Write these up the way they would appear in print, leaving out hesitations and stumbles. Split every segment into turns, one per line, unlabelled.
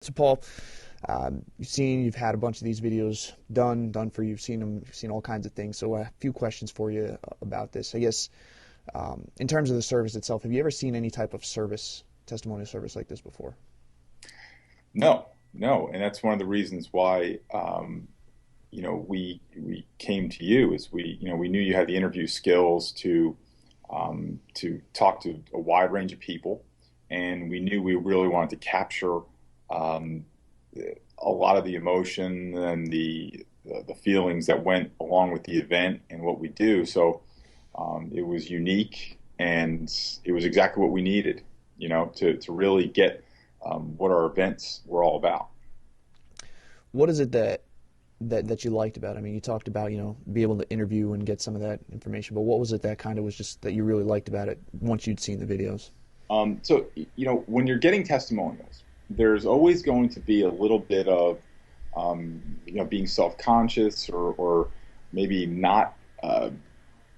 So Paul, you've had a bunch of these videos done for you. You've seen all kinds of things. So a few questions for you about this. I guess in terms of the service itself, have you ever seen any type of service, testimonial service like this before?
No, no, and that's one of the reasons why we came to you is we knew you had the interview skills to talk to a wide range of people, and we knew we really wanted to capture um, a lot of the emotion and the feelings that went along with the event and what we do. So it was unique, and it was exactly what we needed, to really get what our events were all about.
What is it that you liked about it? I mean, you talked about be able to interview and get some of that information, but what was it that kind of was just that you really liked about it once you'd seen the videos?
When you're getting testimonials, there's always going to be a little bit of, being self-conscious or maybe not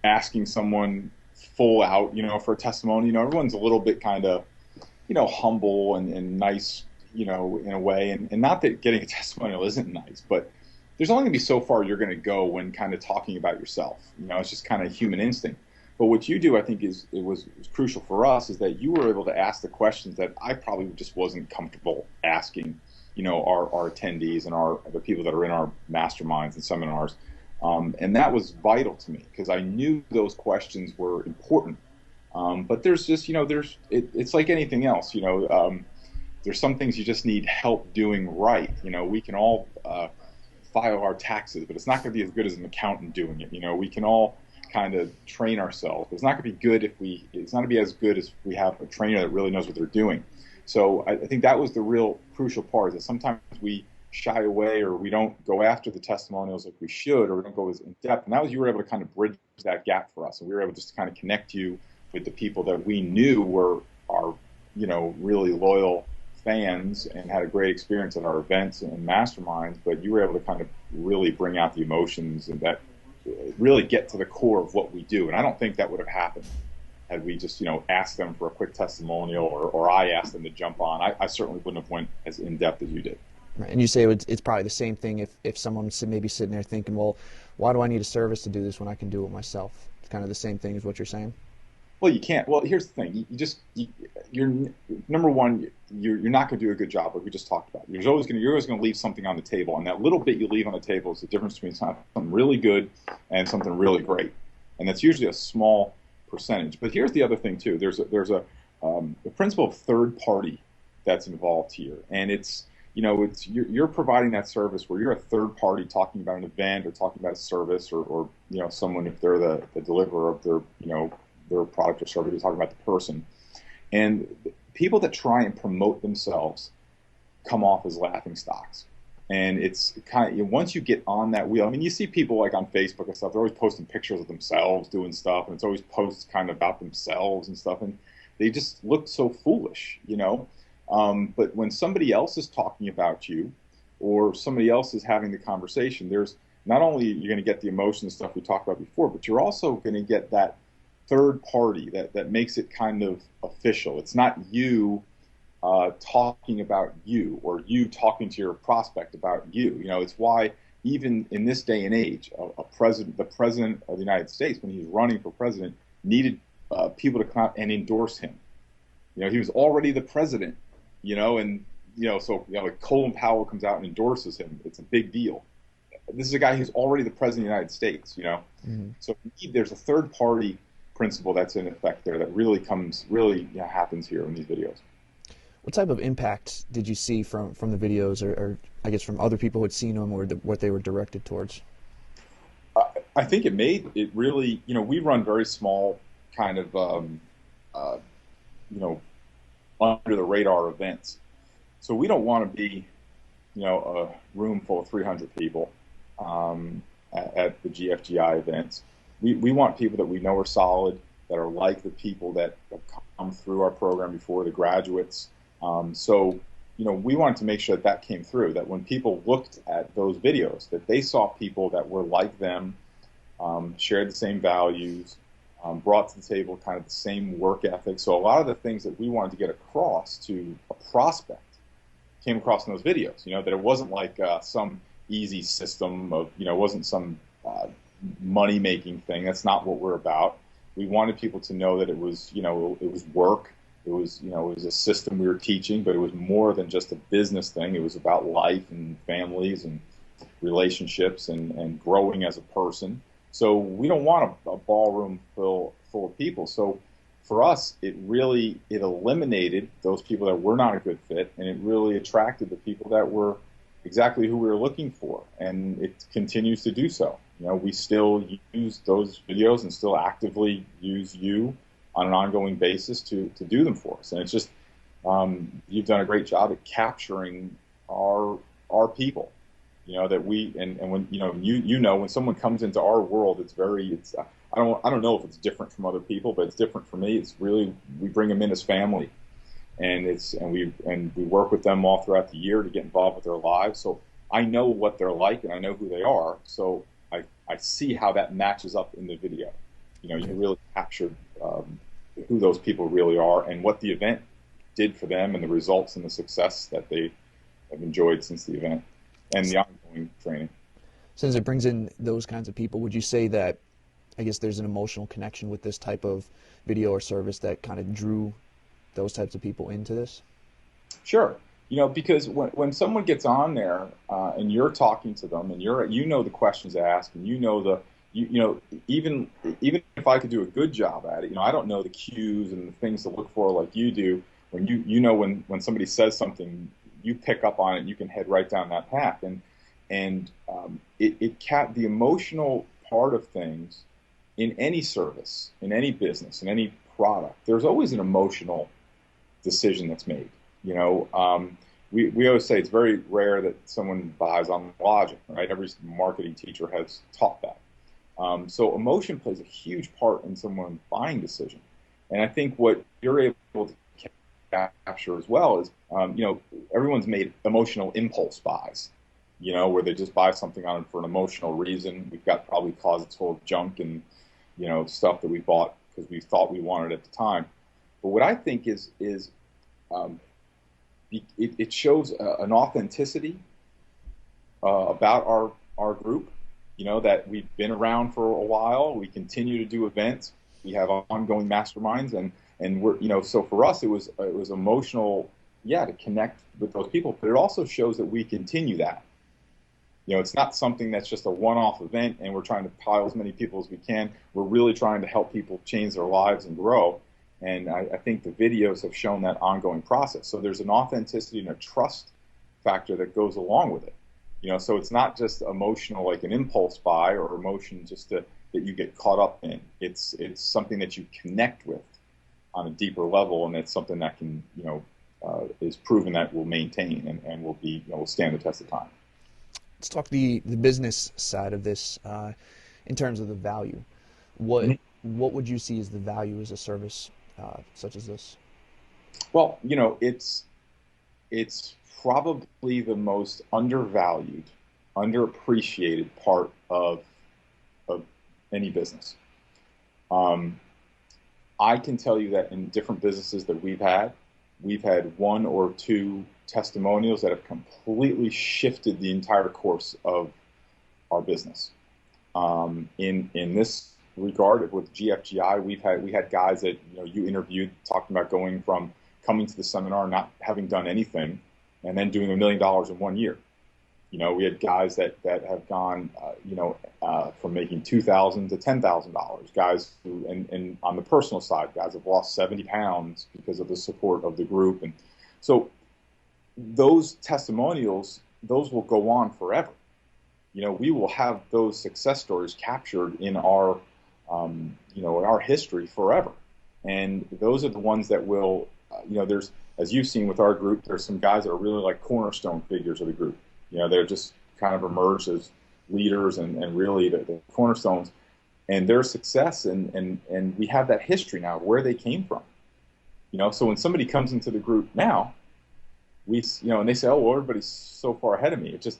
asking someone full out, for a testimony. Everyone's a little bit kind of, humble and nice, in a way. And not that getting a testimonial isn't nice, but there's only going to be so far you're going to go when kind of talking about yourself. It's just kind of human instinct. But what you do, I think, was crucial for us is that you were able to ask the questions that I probably just wasn't comfortable asking, our attendees and the people that are in our masterminds and seminars. And that was vital to me because I knew those questions were important. But there's just, it's like anything else, there's some things you just need help doing right. We can all file our taxes, but it's not going to be as good as an accountant doing it. We can all kind of train ourselves. But it's not going to be good it's not going to be as good as if we have a trainer that really knows what they're doing. So I think that was the real crucial part is that sometimes we shy away or we don't go after the testimonials like we should, or we don't go as in depth. And that was, you were able to kind of bridge that gap for us. And we were able just to kind of connect you with the people that we knew were our, really loyal fans and had a great experience at our events and masterminds, but you were able to kind of really bring out the emotions and that really get to the core of what we do. And I don't think that would have happened had we just, asked them for a quick testimonial or I asked them to jump on. I certainly wouldn't have went as in depth as you did.
Right. And you say it's probably the same thing if someone's maybe sitting there thinking, well, why do I need a service to do this when I can do it myself? It's kind of the same thing as what you're saying.
Well, you can't. Well, here's the thing. You're number one. You're not going to do a good job, like we just talked about. You're always going to leave something on the table, and that little bit you leave on the table is the difference between something really good and something really great, and that's usually a small percentage. But here's the other thing too. The principle of third party that's involved here, and you're providing that service where you're a third party talking about an event or talking about a service or someone if they're the deliverer of their product or service. You're talking about the person. And people that try and promote themselves come off as laughing stocks. And it's kind of, once you get on that wheel, I mean, you see people like on Facebook and stuff, they're always posting pictures of themselves doing stuff, and it's always posts kind of about themselves and stuff, and they just look so foolish. But when somebody else is talking about you or somebody else is having the conversation, there's not only you're going to get the emotion and stuff we talked about before, but you're also going to get that third party that makes it kind of official. It's not you talking about you or you talking to your prospect about you. It's why even in this day and age, the president of the United States, when he's running for president, needed people to come out and endorse him. He was already the president. Like Colin Powell comes out and endorses him. It's a big deal. This is a guy who's already the president of the United States.
Mm-hmm.
So there's a third party principle that's in effect there that really happens here in these videos.
What type of impact did you see from the videos, or I guess from other people who had seen them, or what they were directed towards?
I think it made it really. We run very small kind of under the radar events, so we don't want to be a room full of 300 people at the GFGI events. We want people that we know are solid, that are like the people that have come through our program before, the graduates. We wanted to make sure that came through, that when people looked at those videos, that they saw people that were like them, shared the same values, brought to the table kind of the same work ethic. So a lot of the things that we wanted to get across to a prospect came across in those videos. That it wasn't like some easy system of, it wasn't some money making thing. That's not what we're about. We wanted people to know that it was, it was work. It was, it was a system we were teaching, but it was more than just a business thing. It was about life and families and relationships and growing as a person. So we don't want a ballroom full of people. So for us, it eliminated those people that were not a good fit, and it really attracted the people that were exactly who we were looking for, and it continues to do so. We still use those videos and still actively use you on an ongoing basis to do them for us. And it's just, you've done a great job at capturing our people. That we and when when someone comes into our world, I don't know if it's different from other people, but it's different for me. It's really, we bring them in as family, and we work with them all throughout the year to get involved with their lives. So I know what they're like and I know who they are. So I see how that matches up in the video. You really captured who those people really are and what the event did for them and the results and the success that they have enjoyed since the event and the ongoing training.
Since it brings in those kinds of people, would you say that, I guess, there's an emotional connection with this type of video or service that kind of drew those types of people into this?
Sure. Because when someone gets on there and you're talking to them and the questions to ask, and even if I could do a good job at it, I don't know the cues and the things to look for like you do. When when somebody says something, you pick up on it, and you can head right down that path. And the emotional part of things in any service, in any business, in any product, there's always an emotional decision that's made. We always say it's very rare that someone buys on logic, right? Every marketing teacher has taught that. So emotion plays a huge part in someone's buying decision. And I think what you're able to capture as well is, everyone's made emotional impulse buys, where they just buy something on for an emotional reason. We've got probably closets full of junk and, stuff that we bought because we thought we wanted at the time. But what I think is it shows an authenticity about our group, that we've been around for a while. We continue to do events. We have ongoing masterminds, and we're, so for us, it was emotional, to connect with those people. But it also shows that we continue that. It's not something that's just a one-off event and we're trying to pile as many people as we can. We're really trying to help people change their lives and grow. And I think the videos have shown that ongoing process. So there's an authenticity and a trust factor that goes along with it. So it's not just emotional, like an impulse buy or emotion just that you get caught up in. It's something that you connect with on a deeper level, and it's something that can, is proven that will maintain and will be, will stand the test of time.
Let's talk the business side of this in terms of the value. What would you see as the value as a service such as this?
Well, it's probably the most undervalued, underappreciated part of any business. I can tell you that in different businesses that we've had one or two testimonials that have completely shifted the entire course of our business. In this regard with GFGI, we had guys that you interviewed talking about going from coming to the seminar not having done anything and then doing $1 million in 1 year. We had guys that have gone from making $2,000 to $10,000. Guys who and on the personal side, guys have lost 70 pounds because of the support of the group. And so those testimonials, those will go on forever. We will have those success stories captured in our in our history forever. And those are the ones that will, there's, as you've seen with our group, there's some guys that are really like cornerstone figures of the group. They're just kind of emerged as leaders and really the cornerstones. And their success, and we have that history now of where they came from. So when somebody comes into the group now, and they say, oh, well, everybody's so far ahead of me. It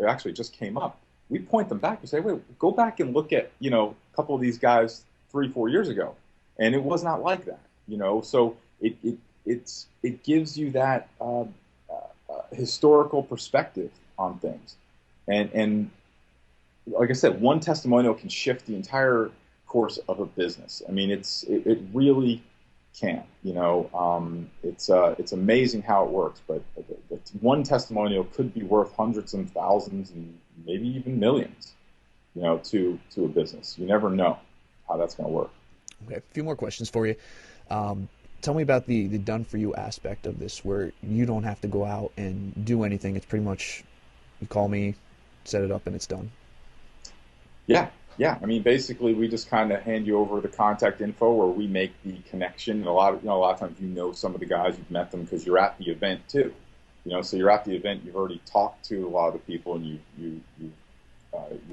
actually just came up. We point them back and say, wait, go back and look at, a couple of these guys 3-4 years ago. And it was not like that, So it gives you that historical perspective on things. And like I said, one testimonial can shift the entire course of a business. I mean, it really can. It's amazing how it works. But one testimonial could be worth hundreds and thousands and maybe even millions, to a business. You never know how that's going to work.
Okay, a few more questions for you. Tell me about the done for you aspect of this, where you don't have to go out and do anything. It's pretty much you call me, set it up, and it's done.
Yeah, yeah. I mean, basically, we just kind of hand you over the contact info, or we make the connection. And a lot of times, some of the guys, you've met them because you're at the event too. So you're at the event, you've already talked to a lot of the people, and you've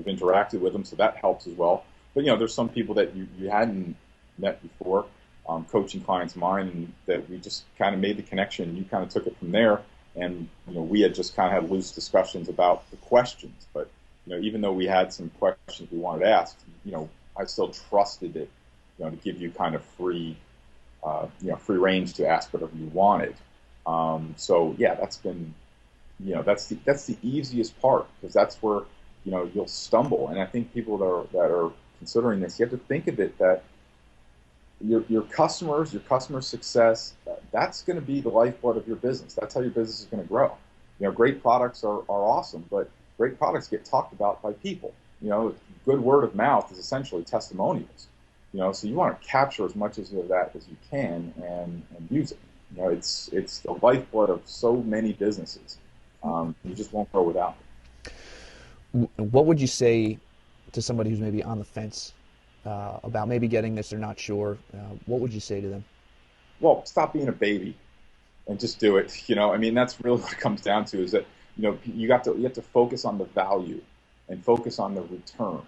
interacted with them, so that helps as well. But there's some people that you hadn't met before, coaching clients of mine, and that we just kind of made the connection. You kind of took it from there, and we had just kind of had loose discussions about the questions. But even though we had some questions we wanted to ask, I still trusted it, to give you kind of free range to ask whatever you wanted. So yeah, that's been, that's the easiest part, because that's where you'll stumble. And I think people that are considering this, you have to think of it that your customers, your customer success, that's going to be the lifeblood of your business. That's how your business is going to grow. Great products are awesome, but great products get talked about by people. Good word of mouth is essentially testimonials. So you want to capture as much of that as you can and use it. It's the lifeblood of so many businesses. You just won't grow without it.
What would you say to somebody who's maybe on the fence about maybe getting this or not sure? What would you say to them?
Well, stop being a baby and just do it. I mean, that's really what it comes down to, is that you have to focus on the value and focus on the return.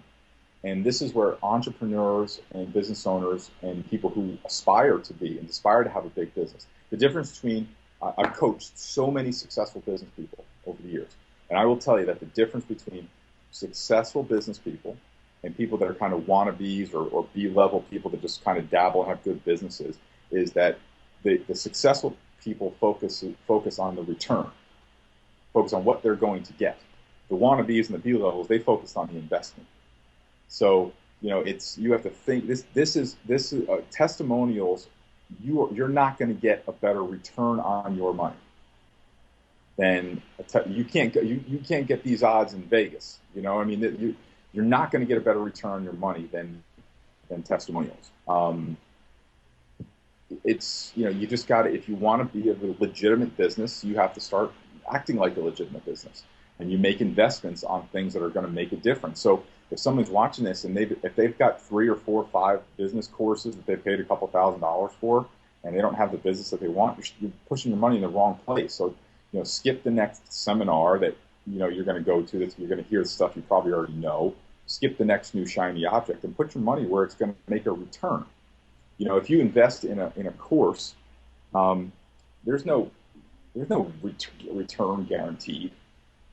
And this is where entrepreneurs and business owners and people who aspire to be and aspire to have a big business, the difference between, I've coached so many successful business people over the years, and I will tell you that the difference between successful business people and people that are kind of wannabes or B-level people that just kind of dabble and have good businesses is that the successful people focus on the return, focus on what they're going to get. The wannabes and the B-levels, they focus on the investment. So you have to think this is testimonials. You're not going to get a better return on your money than you can't get these odds in Vegas. I mean, you're not going to get a better return on your money than testimonials. You just got to, if you want to be a legitimate business, you have to start acting like a legitimate business, and you make investments on things that are going to make a difference. So if someone's watching this and if they've got 3 or 4 or 5 business courses that they paid a couple $1,000s for, and they don't have the business that they want, you're pushing your money in the wrong place. So skip the next seminar that you're going to go to. That you're going to hear the stuff you probably already know. Skip the next new shiny object and put your money where it's going to make a return. If you invest in a course, there's no return guaranteed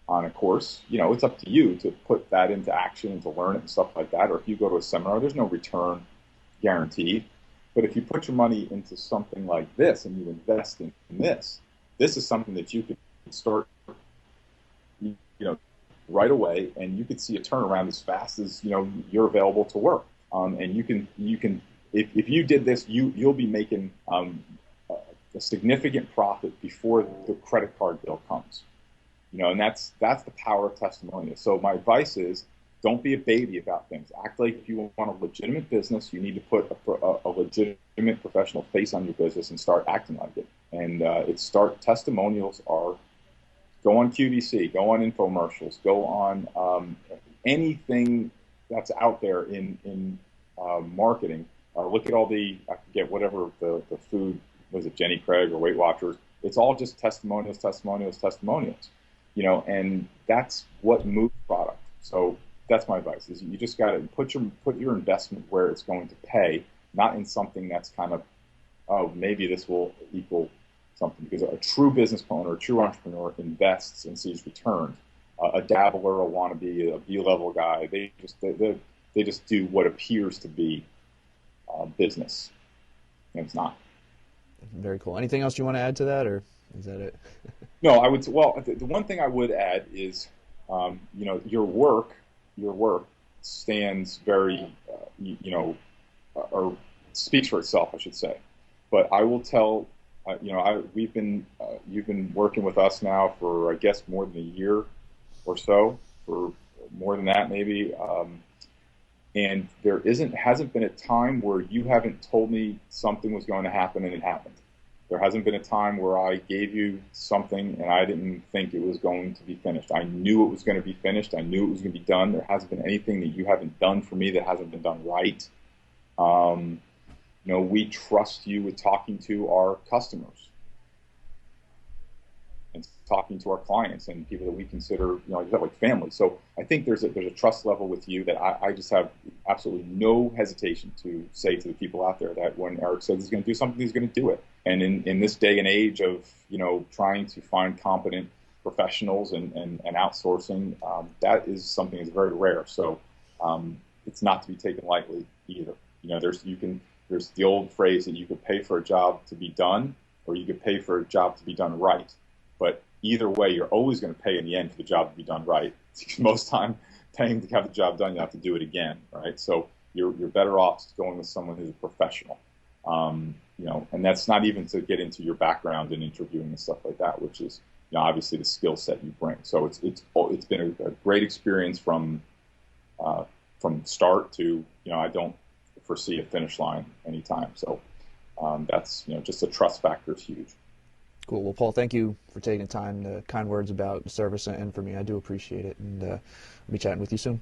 on a course. It's up to you to put that into action and to learn it and stuff like that. Or if you go to a seminar, there's no return guaranteed. But if you put your money into something like this and you invest in this is something that you could start, right away, and you could see a turnaround as fast as you're available to work. And you can if you did this, you'll be making a significant profit before the credit card bill comes. And that's the power of testimonials. So my advice is, don't be a baby about things. Act like if you want a legitimate business, you need to put a legitimate professional face on your business and start acting like it. And testimonials are, go on QVC, go on infomercials, go on anything that's out there in marketing. Look at all I forget whatever the food, was it Jenny Craig or Weight Watchers? It's all just testimonials. And that's what moves product. So that's my advice: is you just got to put your investment where it's going to pay, not in something that's kind of, oh, maybe this will equal something. Because a true business owner, a true entrepreneur invests and sees returns. A dabbler, a wannabe, a B-level guy, they just do what appears to be business, and it's not.
Very cool. Anything else you want to add to that, or is that it?
No, I would. Well, the one thing I would add is, your work stands very, or speaks for itself, I should say. But I will tell, you've been working with us now for, I guess, more than a year or so, for more than that maybe. And there hasn't been a time where you haven't told me something was going to happen and it happened. There hasn't been a time where I gave you something and I didn't think it was going to be finished. I knew it was going to be finished. I knew it was going to be done. There hasn't been anything that you haven't done for me that hasn't been done right. Um, we trust you with talking to our customers and talking to our clients and people that we consider, like family. So I think there's a trust level with you that I just have absolutely no hesitation to say to the people out there that when Eric says he's going to do something, he's going to do it. And in this day and age of, trying to find competent professionals and outsourcing, that is something that's very rare. So it's not to be taken lightly either. There's the old phrase that you could pay for a job to be done, or you could pay for a job to be done right. But either way, you're always going to pay in the end for the job to be done right. Most time, paying to have the job done, you have to do it again, right? So you're better off going with someone who's a professional. And that's not even to get into your background and interviewing and stuff like that, which is, obviously the skill set you bring. So it's been a great experience from start to, I don't foresee a finish line anytime. So that's, just the trust factor is huge.
Cool. Well, Paul, thank you for taking the time, the kind words about the service and for me. I do appreciate it, and I'll be chatting with you soon.